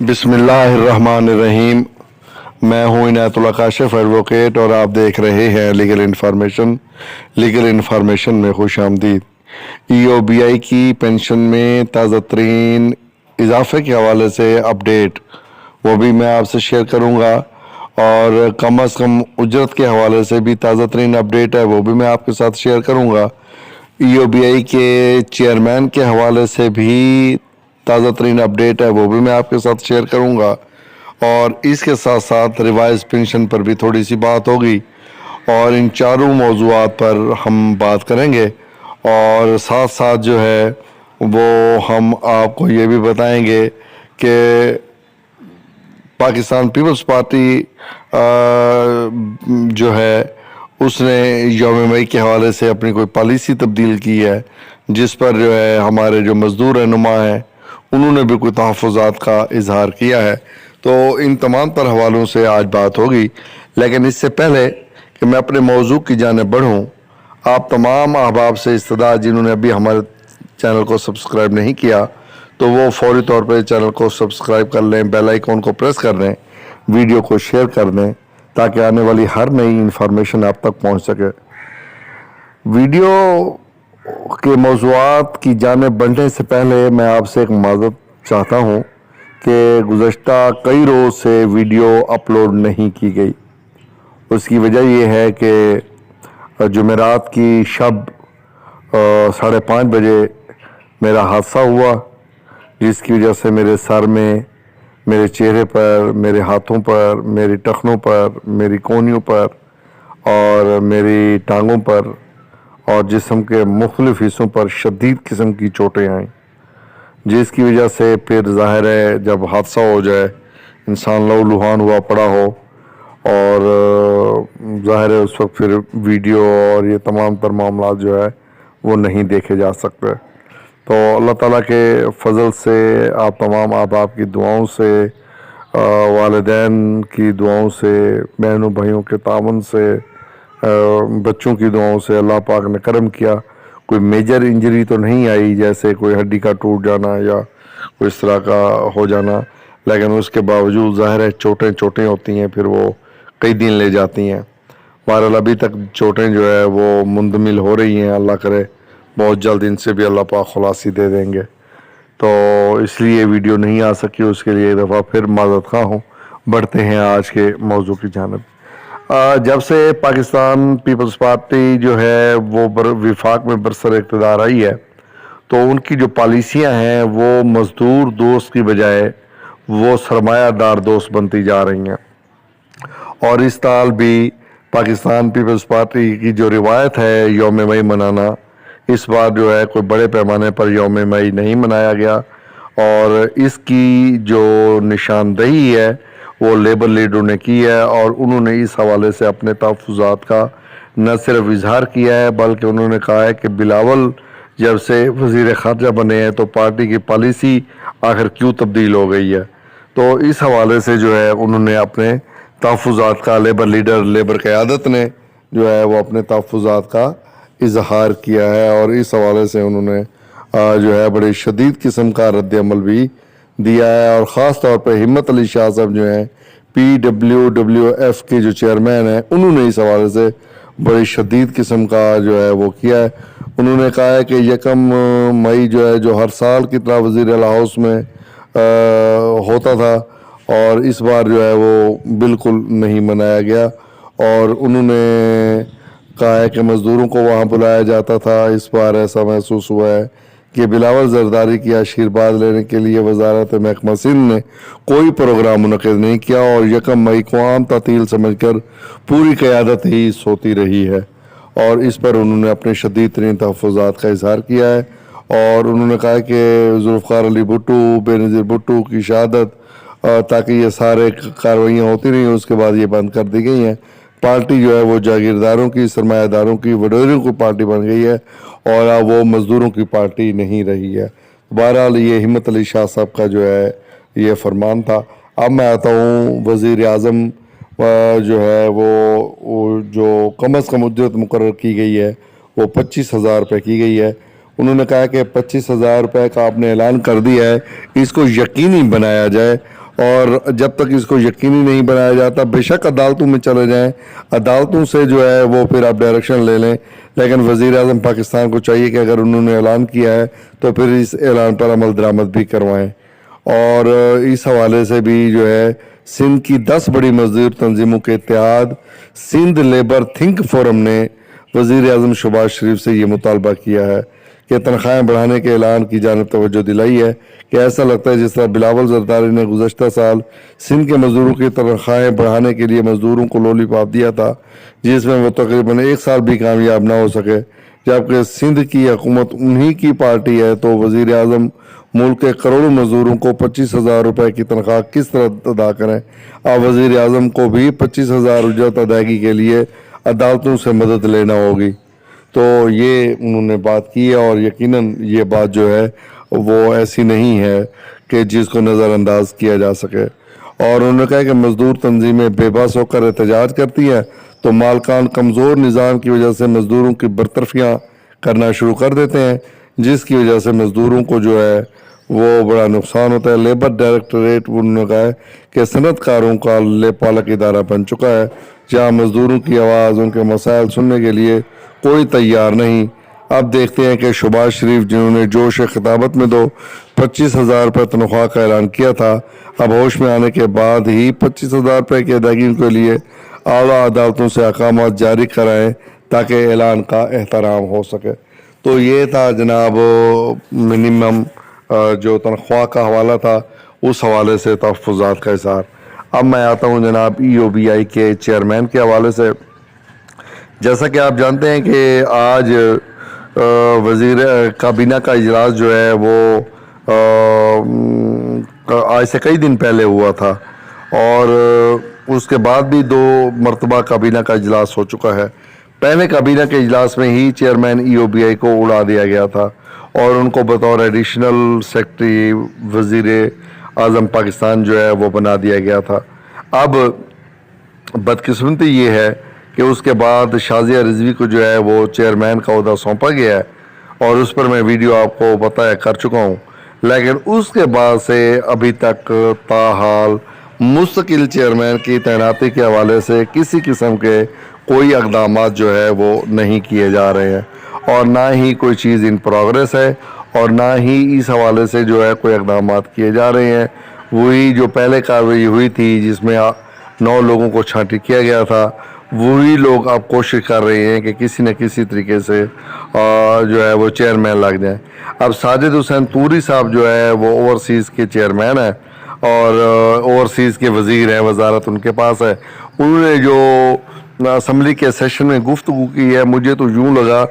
بسم اللہ الرحمن الرحیم۔ میں ہوں عنایت اللہ کاشف ایڈوکیٹ اور آپ دیکھ رہے ہیں لیگل انفارمیشن میں خوش آمدید۔ ای او بی آئی کی پینشن میں تازہ ترین اضافے کے حوالے سے اپڈیٹ وہ بھی میں آپ سے شیئر کروں گا، اور کم از کم اجرت کے حوالے سے بھی تازہ ترین اپڈیٹ ہے وہ بھی میں آپ کے ساتھ شیئر کروں گا۔ ای او بی آئی کے چیئرمین کے حوالے سے بھی تازہ ترین اپڈیٹ ہے وہ بھی میں آپ کے ساتھ شیئر کروں گا، اور اس کے ساتھ ساتھ ریوائز پینشن پر بھی تھوڑی سی بات ہوگی، اور ان چاروں موضوعات پر ہم بات کریں گے، اور ساتھ ساتھ جو ہے وہ ہم آپ کو یہ بھی بتائیں گے کہ پاکستان پیپلز پارٹی جو ہے اس نے یوم مئی کے حوالے سے اپنی کوئی پالیسی تبدیل کی ہے، جس پر جو ہے ہمارے جو مزدور رہنما ہیں انہوں نے بھی کوئی تحفظات کا اظہار کیا ہے۔ تو ان تمام تر حوالوں سے آج بات ہوگی، لیکن اس سے پہلے کہ میں اپنے موضوع کی جانب بڑھوں، آپ تمام احباب سے استدعا جنہوں نے ابھی ہمارے چینل کو سبسکرائب نہیں کیا تو وہ فوری طور پہ چینل کو سبسکرائب کر لیں، بیل آئیکن کو پریس کر لیں، ویڈیو کو شیئر کر دیں تاکہ آنے والی ہر نئی انفارمیشن آپ تک پہنچ سکے۔ ویڈیو کے موضوعات کی جانب بڑھنے سے پہلے میں آپ سے ایک معذرت چاہتا ہوں کہ گزشتہ کئی روز سے ویڈیو اپلوڈ نہیں کی گئی۔ اس کی وجہ یہ ہے کہ جمعرات کی شب 5:30 بجے میرا حادثہ ہوا، جس کی وجہ سے میرے سر میں، میرے چہرے پر، میرے ہاتھوں پر، میری ٹخنوں پر، میری کونیوں پر اور میری ٹانگوں پر اور جسم کے مختلف حصوں پر شدید قسم کی چوٹیں آئیں، جس کی وجہ سے پھر ظاہر ہے جب حادثہ ہو جائے انسان لہو لہان ہوا پڑا ہو، اور ظاہر ہے اس وقت پھر ویڈیو اور یہ تمام تر معاملات جو ہے وہ نہیں دیکھے جا سکتے۔ تو اللہ تعالیٰ کے فضل سے، آپ تمام احباب کی دعاؤں سے، والدین کی دعاؤں سے، بہنوں بھائیوں کے تعاون سے، بچوں کی دعاؤں سے اللہ پاک نے کرم کیا، کوئی میجر انجری تو نہیں آئی، جیسے کوئی ہڈی کا ٹوٹ جانا یا کوئی اس طرح کا ہو جانا، لیکن اس کے باوجود ظاہر ہے چوٹیں ہوتی ہیں، پھر وہ کئی دن لے جاتی ہیں۔ بہرحال ابھی تک چوٹیں جو ہے وہ مندمل ہو رہی ہیں، اللہ کرے بہت جلد ان سے بھی اللہ پاک خلاصی دے دیں گے۔ تو اس لیے ویڈیو نہیں آ سکی، اس کے لیے ایک دفعہ پھر معذرت خواہ ہوں۔ بڑھتے ہیں آج کے موضوع کی جانب۔ جب سے پاکستان پیپلز پارٹی جو ہے وہ وفاق میں برسر اقتدار آئی ہے تو ان کی جو پالیسیاں ہیں وہ مزدور دوست کی بجائے وہ سرمایہ دار دوست بنتی جا رہی ہیں، اور اس سال بھی پاکستان پیپلز پارٹی کی جو روایت ہے یوم مئی منانا، اس بار جو ہے کوئی بڑے پیمانے پر یوم مئی نہیں منایا گیا، اور اس کی جو نشاندہی ہے وہ لیبر لیڈروں نے کی ہے، اور انہوں نے اس حوالے سے اپنے تحفظات کا نہ صرف اظہار کیا ہے بلکہ انہوں نے کہا ہے کہ بلاول جب سے وزیر خارجہ بنے ہیں تو پارٹی کی پالیسی آخر کیوں تبدیل ہو گئی ہے۔ تو اس حوالے سے جو ہے انہوں نے اپنے تحفظات کا، لیبر قیادت نے جو ہے وہ اپنے تحفظات کا اظہار کیا ہے، اور اس حوالے سے انہوں نے جو ہے بڑے شدید قسم کا رد عمل بھی دیا ہے، اور خاص طور پہ ہمت علی شاہ صاحب جو ہیں PWWF کے جو چیئرمین ہیں، انہوں نے اس حوالے سے بڑی شدید قسم کا جو ہے وہ کیا ہے۔ انہوں نے کہا ہے کہ 1 مئی جو ہے جو ہر سال کی طرح وزیر اعلیٰ ہاؤس میں ہوتا تھا، اور اس بار جو ہے وہ بالکل نہیں منایا گیا، اور انہوں نے کہا ہے کہ مزدوروں کو وہاں بلایا جاتا تھا، اس بار ایسا محسوس ہوا ہے کہ بلاول زرداری کی آشیرواد لینے کے لیے وزارت محکمہ سندھ نے کوئی پروگرام منعقد نہیں کیا، اور 1 مئی کو عام تعطیل سمجھ کر پوری قیادت ہی سوتی رہی ہے، اور اس پر انہوں نے اپنے شدید ترین تحفظات کا اظہار کیا ہے، اور انہوں نے کہا کہ ذوالفقار علی بھٹو، بے نظیر بھٹو کی شہادت تاکہ یہ سارے کاروائیاں ہوتی رہی ہیں، اس کے بعد یہ بند کر دی گئی ہیں۔ پارٹی جو ہے وہ جاگیرداروں کی، سرمایہ داروں کی، وڈیروں کی پارٹی بن گئی ہے، اور اب وہ مزدوروں کی پارٹی نہیں رہی ہے۔ بہرحال یہ ہمت علی شاہ صاحب کا جو ہے یہ فرمان تھا۔ اب میں آتا ہوں وزیر اعظم جو ہے وہ جو کم از کم اجرت مقرر کی گئی ہے وہ 25,000 روپے کی گئی ہے۔ انہوں نے کہا کہ 25,000 روپے کا آپ نے اعلان کر دیا ہے، اس کو یقینی بنایا جائے، اور جب تک اس کو یقینی نہیں بنایا جاتا، بے شک عدالتوں میں چلے جائیں، عدالتوں سے جو ہے وہ پھر آپ ڈائریکشن لے لیں، لیکن وزیر اعظم پاکستان کو چاہیے کہ اگر انہوں نے اعلان کیا ہے تو پھر اس اعلان پر عمل درآمد بھی کروائیں۔ اور اس حوالے سے بھی جو ہے سندھ کی 10 بڑی مزدور تنظیموں کے اتحاد سندھ لیبر تھنک فورم نے وزیر اعظم شہباز شریف سے یہ مطالبہ کیا ہے کہ تنخواہیں بڑھانے کے اعلان کی جانب توجہ دلائی ہے کہ ایسا لگتا ہے جس طرح بلاول زرداری نے گزشتہ سال سندھ کے مزدوروں کی تنخواہیں بڑھانے کے لیے مزدوروں کو لولی پاپ دیا تھا، جس میں وہ تقریباً 1 سال بھی کامیاب نہ ہو سکے، جبکہ سندھ کی حکومت انہی کی پارٹی ہے، تو وزیر اعظم ملک کے کروڑوں مزدوروں کو 25,000 روپے کی تنخواہ کس طرح ادا کریں؟ اب وزیر اعظم کو بھی 25,000 اجرت ادائیگی کے لیے عدالتوں سے مدد لینا ہوگی۔ تو یہ انہوں نے بات کی ہے، اور یقیناً یہ بات جو ہے وہ ایسی نہیں ہے کہ جس کو نظر انداز کیا جا سکے۔ اور انہوں نے کہا کہ مزدور تنظیمیں بے بس ہو کر احتجاج کرتی ہیں تو مالکان کمزور نظام کی وجہ سے مزدوروں کی برطرفیاں کرنا شروع کر دیتے ہیں، جس کی وجہ سے مزدوروں کو جو ہے وہ بڑا نقصان ہوتا ہے۔ لیبر ڈائریکٹوریٹ انہوں نے کہا ہے کہ صنعت کاروں کا پالک ادارہ بن چکا ہے، جہاں مزدوروں کی آواز، ان کے مسائل سننے کے لیے کوئی تیار نہیں۔ اب دیکھتے ہیں کہ شہباز شریف جنہوں نے جوش خطابت میں 25,000 روپے تنخواہ کا اعلان کیا تھا، اب ہوش میں آنے کے بعد ہی 25,000 روپے کی ادائیگی کے لیے اعلیٰ عدالتوں سے احکامات جاری کرائیں تاکہ اعلان کا احترام ہو سکے۔ تو یہ تھا جناب منیمم جو تنخواہ کا حوالہ تھا، اس حوالے سے تحفظات کا اظہار۔ اب میں آتا ہوں جناب EOBI کے چیئرمین کے حوالے سے۔ جیسا کہ آپ جانتے ہیں کہ آج وزیر کابینہ کا اجلاس جو ہے وہ آج سے کئی دن پہلے ہوا تھا، اور اس کے بعد بھی 2 مرتبہ کابینہ کا اجلاس ہو چکا ہے۔ پہلے کابینہ کے اجلاس میں ہی چیئرمین EOBI کو اڑا دیا گیا تھا اور ان کو بطور ایڈیشنل سیکرٹری وزیر اعظم پاکستان جو ہے وہ بنا دیا گیا تھا۔ اب بدقسمتی یہ ہے کہ اس کے بعد شازیہ رضوی کو جو ہے وہ چیئرمین کا عہدہ سونپا گیا ہے، اور اس پر میں ویڈیو آپ کو بتایا کر چکا ہوں، لیکن اس کے بعد سے ابھی تک تاحال مستقل چیئرمین کی تعیناتی کے حوالے سے کسی قسم کے کوئی اقدامات جو ہے وہ نہیں کیے جا رہے ہیں، اور نہ ہی کوئی چیز ان پروگریس ہے، اور نہ ہی اس حوالے سے جو ہے کوئی اقدامات کیے جا رہے ہیں۔ وہی جو پہلے کارروائی ہوئی تھی جس میں 9 لوگوں کو چھانٹی کیا گیا تھا، وہی لوگ اب کوشش کر رہے ہیں کہ کسی نہ کسی طریقے سے جو ہے وہ چیئرمین لگ جائیں۔ اب ساجد حسین توری صاحب جو ہے وہ اوورسیز کے چیئرمین ہیں، اور اوورسیز کے وزیر ہیں، وزارت ان کے پاس ہے۔ انہوں نے جو اسمبلی کے سیشن میں گفتگو کی ہے، مجھے تو یوں لگا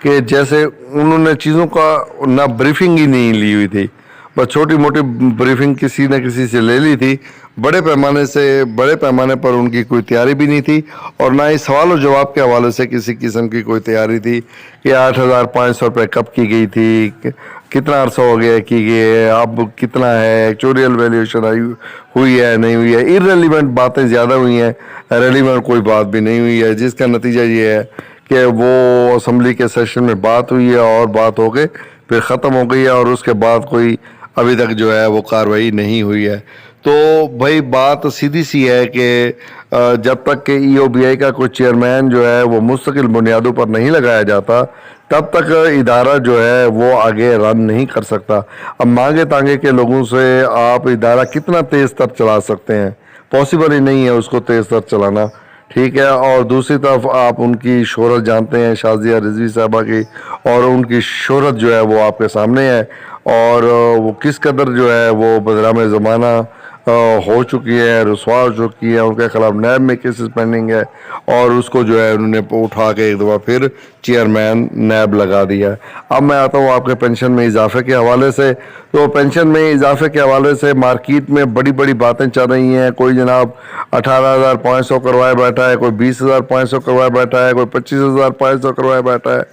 کہ جیسے انہوں نے چیزوں کا نہ بریفنگ ہی نہیں لی ہوئی تھی، بس چھوٹی موٹی بریفنگ کسی نہ کسی سے لے لی تھی، بڑے پیمانے پر ان کی کوئی تیاری بھی نہیں تھی، اور نہ ہی سوال و جواب کے حوالے سے کسی قسم کی کوئی تیاری تھی کہ 8,500 روپے کب کی گئی تھی، کتنا عرصہ ہو گیا کی گئی، اب کتنا ہے، ایکچوریل ویلیویشن ہوئی ہے نہیں ہوئی ہے۔ ایرریلیونٹ باتیں زیادہ ہوئی ہیں، ریلیونٹ کوئی بات بھی نہیں ہوئی ہے، جس کا نتیجہ یہ ہے کہ وہ اسمبلی کے سیشن میں بات ہوئی ہے اور بات ہو کے پھر ختم ہو گئی ہے، اور اس کے بعد کوئی ابھی تک جو ہے وہ کارروائی نہیں ہوئی ہے۔ تو بھائی بات سیدھی سی ہے کہ جب تک کہ EOBI کا کوئی چیئرمین جو ہے وہ مستقل بنیادوں پر نہیں لگایا جاتا، تب تک ادارہ جو ہے وہ آگے رن نہیں کر سکتا۔ اب مانگے تانگے کے لوگوں سے آپ ادارہ کتنا تیز تر چلا سکتے ہیں؟ پاسبل ہی نہیں ہے اس کو تیز تر چلانا، ٹھیک ہے۔ اور دوسری طرف آپ ان کی شہرت جانتے ہیں، شازیہ رضوی صاحبہ کی، اور ان کی شہرت جو ہے وہ آپ کے سامنے ہے، اور وہ کس قدر جو ہے وہ بدنام زمانہ ہو چکی ہے، رسوا ہو چکی ہے، ان کے خلاف نیب میں کیسز پینڈنگ ہے، اور اس کو جو ہے انہوں نے اٹھا کے ایک دفعہ پھر چیئرمین نیب لگا دیا ہے۔ اب میں آتا ہوں آپ کے پینشن میں اضافے کے حوالے سے۔ تو پینشن میں اضافے کے حوالے سے مارکیٹ میں بڑی بڑی باتیں چل رہی ہیں، کوئی جناب 18,500 کروائے بیٹھا ہے، کوئی 20,500 کروائے بیٹھا ہے، کوئی 25,500 کروائے بیٹھا ہے،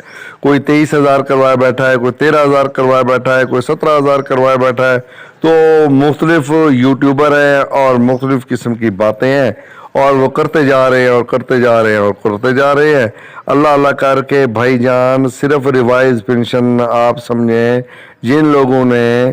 کوئی 23,000 کروائے بیٹھا ہے، کوئی 13,000 کروائے بیٹھا ہے، کوئی 17,000 کروائے بیٹھا ہے۔ تو مختلف یوٹیوبر ہیں اور مختلف قسم کی باتیں ہیں، اور وہ کرتے جا رہے ہیں اور کرتے جا رہے ہیں اور کرتے جا رہے ہیں۔ اللہ اللہ کر کے بھائی جان، صرف ریوائز پینشن آپ سمجھیں، جن لوگوں نے